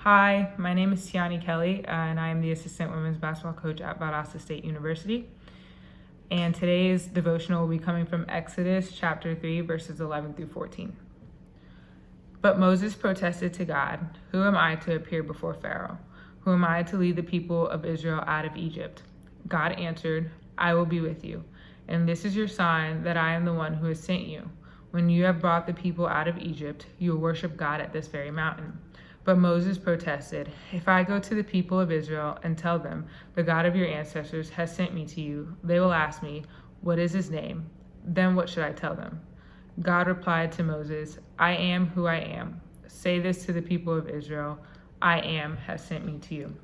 Hi, my name is Tianni Kelly, and I am the assistant women's basketball coach at Valdosta State University. And today's devotional will be coming from Exodus chapter 3, verses 11 through 14. But Moses protested to God, "Who am I to appear before Pharaoh? Who am I to lead the people of Israel out of Egypt?" God answered, "I will be with you, and this is your sign that I am the one who has sent you. When you have brought the people out of Egypt, you will worship God at this very mountain." But Moses protested, "If I go to the people of Israel and tell them, 'The God of your ancestors has sent me to you,' they will ask me, 'What is his name?' Then what should I tell them?" God replied to Moses, "I am who I am. Say this to the people of Israel, 'I am has sent me to you.'"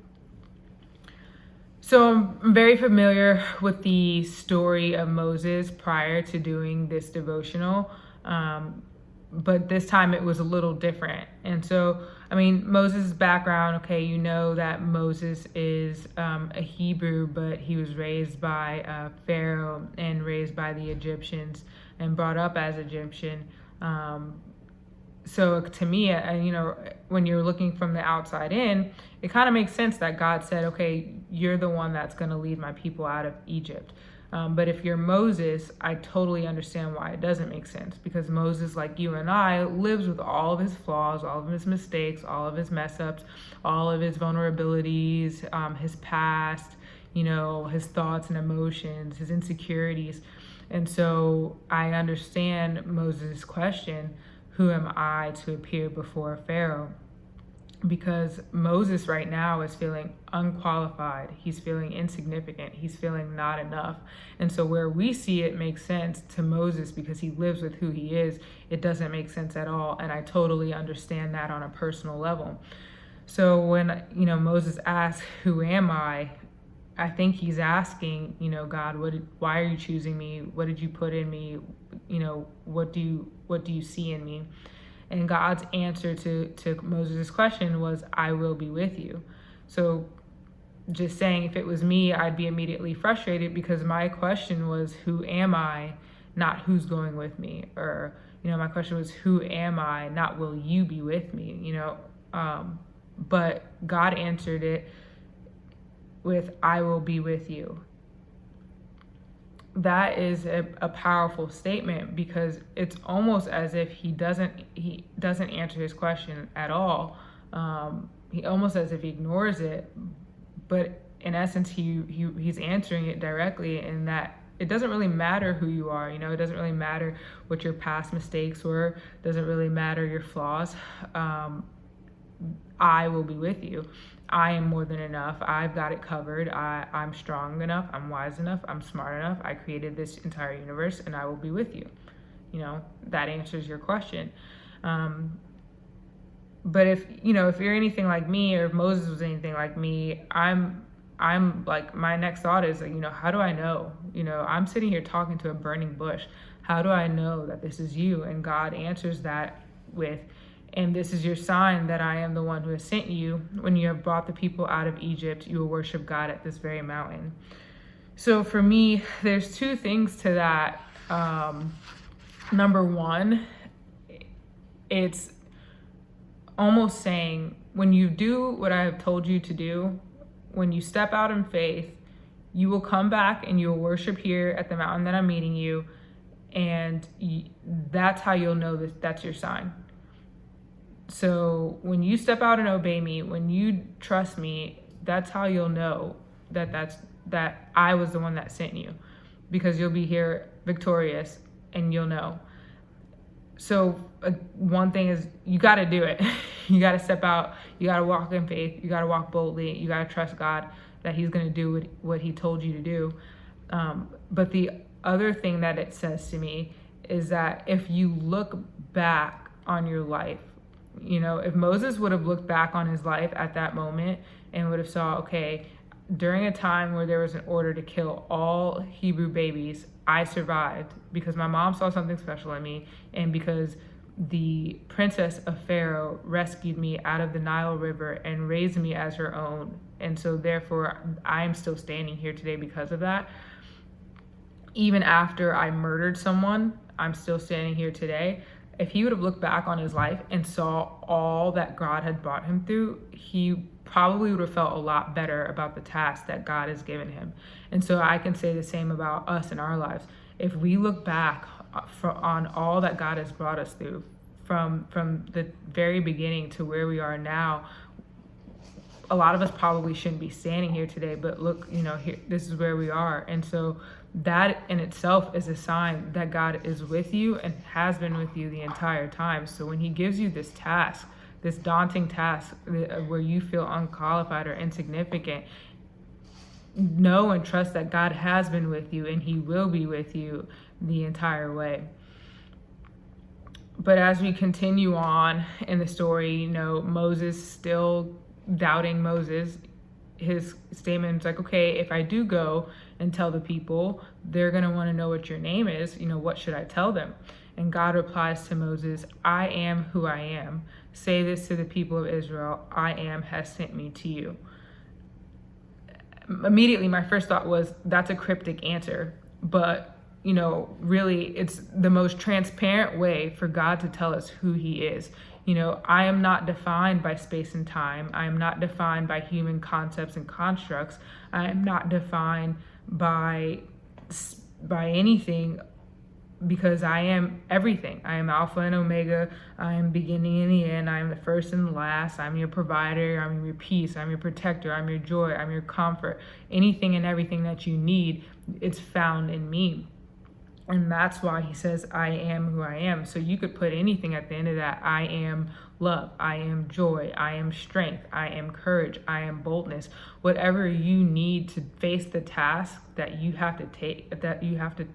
So I'm very familiar with the story of Moses prior to doing this devotional. But this time it was a little different. And so, Moses' background, okay, you know that Moses is a Hebrew, but he was raised by Pharaoh and raised by the Egyptians and brought up as Egyptian. So to me, when you're looking from the outside in, it kind of makes sense that God said, okay, you're the one that's going to lead my people out of Egypt. But if you're Moses, I totally understand why it doesn't make sense, because Moses, like you and I, lives with all of his flaws, all of his mistakes, all of his mess ups, all of his vulnerabilities, his past, his thoughts and emotions, his insecurities. And so I understand Moses' question, "Who am I to appear before Pharaoh?" Because Moses right now is feeling unqualified. He's feeling insignificant. He's feeling not enough. And so where we see it makes sense to Moses because he lives with who he is, it doesn't make sense at all. And I totally understand that on a personal level. So when, Moses asks, "Who am I?" I think he's asking, God, why are you choosing me? What did you put in me? What do you see in me? And God's answer to Moses' question was, "I will be with you." So just saying, if it was me, I'd be immediately frustrated because my question was, "Who am I?" Not "Who's going with me?" Or, my question was, "Who am I?" Not "Will you be with me?" But God answered it with, "I will be with you." That is a powerful statement because it's almost as if he doesn't answer his question at all. He almost as if he ignores it, but in essence he's answering it directly in that it doesn't really matter who you are. It doesn't really matter what your past mistakes were. It doesn't really matter your flaws. I will be with you. I am more than enough. I've got it covered. I'm strong enough. I'm wise enough. I'm smart enough. I created this entire universe and I will be with you. That answers your question. But if you're anything like me, or if Moses was anything like me, I'm like, my next thought is, how do I know? I'm sitting here talking to a burning bush. How do I know that this is you? And God answers that with, "And this is your sign that I am the one who has sent you. When you have brought the people out of Egypt, you will worship God at this very mountain." So for me, there's two things to that. Number one, it's almost saying, when you do what I have told you to do, when you step out in faith, you will come back and you will worship here at the mountain that I'm meeting you. And that's how you'll know that that's your sign. So when you step out and obey me, when you trust me, that's how you'll know that I was the one that sent you, because you'll be here victorious and you'll know. So one thing is, you got to do it. You got to step out. You got to walk in faith. You got to walk boldly. You got to trust God that he's going to do what he told you to do. But the other thing that it says to me is that if you look back on your life, if Moses would have looked back on his life at that moment and would have saw, okay, during a time where there was an order to kill all Hebrew babies, I survived because my mom saw something special in me, and because the princess of Pharaoh rescued me out of the Nile River and raised me as her own. And so therefore I am still standing here today because of that. Even after I murdered someone, I'm still standing here today. if he would have looked back on his life and saw all that God had brought him through, he probably would have felt a lot better about the task that God has given him. And so I can say the same about us in our lives. If we look back on all that God has brought us through, from the very beginning to where we are now, a lot of us probably shouldn't be standing here today, but look, here, this is where we are. And so that in itself is a sign that God is with you and has been with you the entire time. So when he gives you this task, this daunting task where you feel unqualified or insignificant, know and trust that God has been with you and he will be with you the entire way. But as we continue on in the story, Moses still doubting Moses, his statement is like, okay, if I do go and tell the people, they're going to want to know what your name is. What should I tell them? And God replies to Moses, I am who I am. Say this to the people of Israel, I am has sent me to you. Immediately, my first thought was, that's a cryptic answer. But, really, it's the most transparent way for God to tell us who he is. I am not defined by space and time. I am not defined by human concepts and constructs. I am not defined by anything, because I am everything. I am Alpha and Omega. I am beginning and the end. I am the first and the last. I'm your provider. I'm your peace. I'm your protector. I'm your joy. I'm your comfort. Anything and everything that you need, it's found in me. And that's why he says, I am who I am. So you could put anything at the end of that. I am love. I am joy. I am strength. I am courage. I am boldness. Whatever you need to face the task that you have to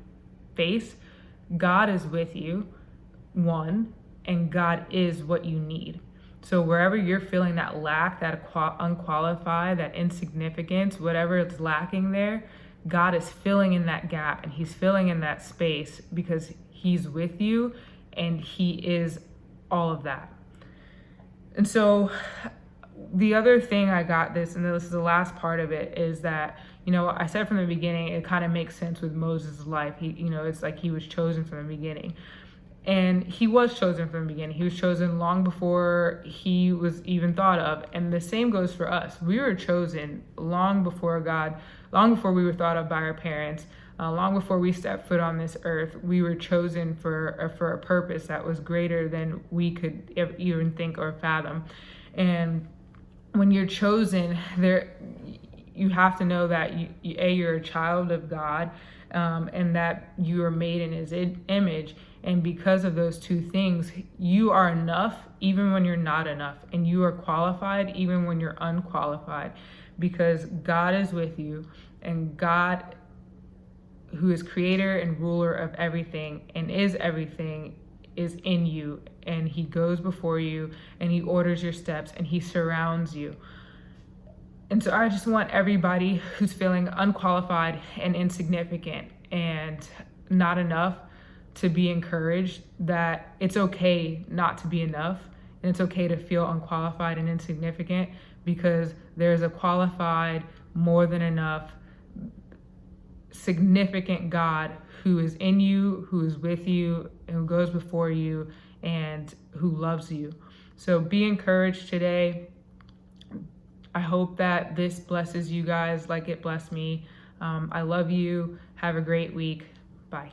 face, God is with you, and God is what you need. So wherever you're feeling that lack, that unqualified, that insignificance, whatever is lacking there, God is filling in that gap, and he's filling in that space because he's with you and he is all of that. And so the other thing I got this, and this is the last part of it, is that, I said from the beginning, it kind of makes sense with Moses' life. It's like he was chosen from the beginning. And he was chosen from the beginning. He was chosen long before he was even thought of. And the same goes for us. We were chosen long before God, long before we were thought of by our parents, long before we stepped foot on this earth. We were chosen for a purpose that was greater than we could even think or fathom. And when you're chosen, you have to know that you're a child of God, and that you are made in his image. And because of those two things, you are enough even when you're not enough, and you are qualified even when you're unqualified, because God is with you, and God, who is creator and ruler of everything and is everything, is in you, and he goes before you, and he orders your steps, and he surrounds you. And so I just want everybody who's feeling unqualified and insignificant and not enough to be encouraged that it's okay not to be enough, and it's okay to feel unqualified and insignificant, because there's a qualified, more than enough, significant God who is in you, who is with you, and who goes before you, and who loves you. So be encouraged today. I hope that this blesses you guys like it blessed me. I love you. Have a great week. Bye.